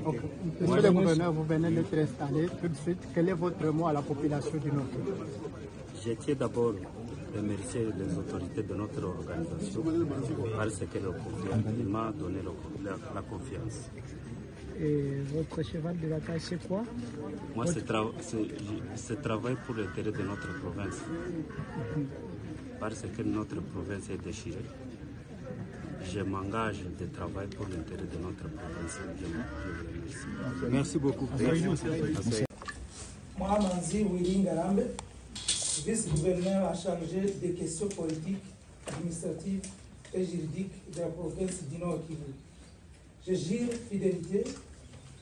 Okay. Monsieur le gouverneur, vous venez d'être installé tout de suite. Quel est votre mot à la population du Nord Kivu? Je tiens d'abord à remercier les autorités de notre organisation parce qu'elle m'a donné la confiance. Et votre cheval de bataille, c'est quoi? Moi, c'est travail pour l'intérêt de notre province. Parce que notre province est déchirée. Je m'engage de travailler pour l'intérêt de notre province. Je vous remercie. Merci beaucoup. Moi, Manzi Willy Ngarambe, vice-gouverneur en charge des questions politiques, administratives et juridiques de la province du Nord Kivu. Je jure fidélité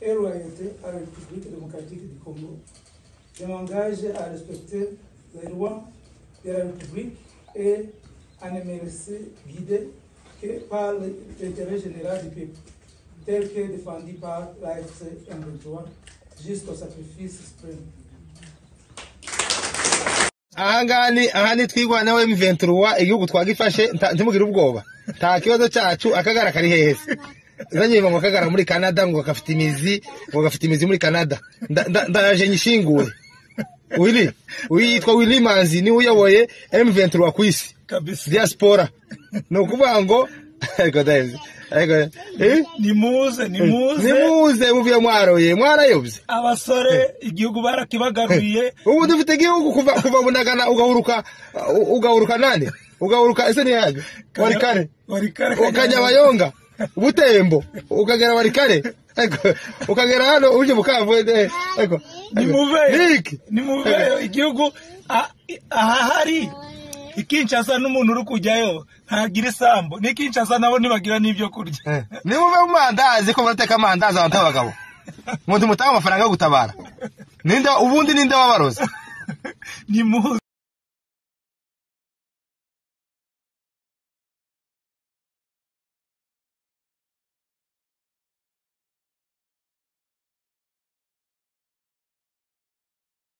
et loyauté à la République démocratique du Congo. Je m'engage à respecter les lois de la République et à ne me laisser guider que par l'intérêt général du peuple, tel que défendu par l'AFC M23 jusqu'au sacrifice suprême. ahani twigwana we M23 igihugu twagifashe ntimugira ubwoba nta kibazo cyacu akagara kari hehese zanye ngo akagara muri Canada ngo gafite imizi muri Canada ndaje nyishinguwe Willy uyitwa Willy Manzi ni uyoboye M23 kwisi diaspora no kuvuga ngo nimuze muvuye mwarayobye abasore igihugu barakibagaruye ubu dufite igihugu kuva bunagana ugahuruka nande ugahuruka ese ni yaje warikare ukanyabayonga Butembo ukagera warikare ukagera hano uje Bukavu nimuve igihugu ahari Kinshasa n'umuntu uri kujyayo ntagira isambo ni Kinshasa nabo nibagira n'ibyo kurya nimuve mu mandazi ko bateka amandazi abantu abagabo muntu mutanga amafaranga yo gutabara ubundi ninde wabaroza nimuze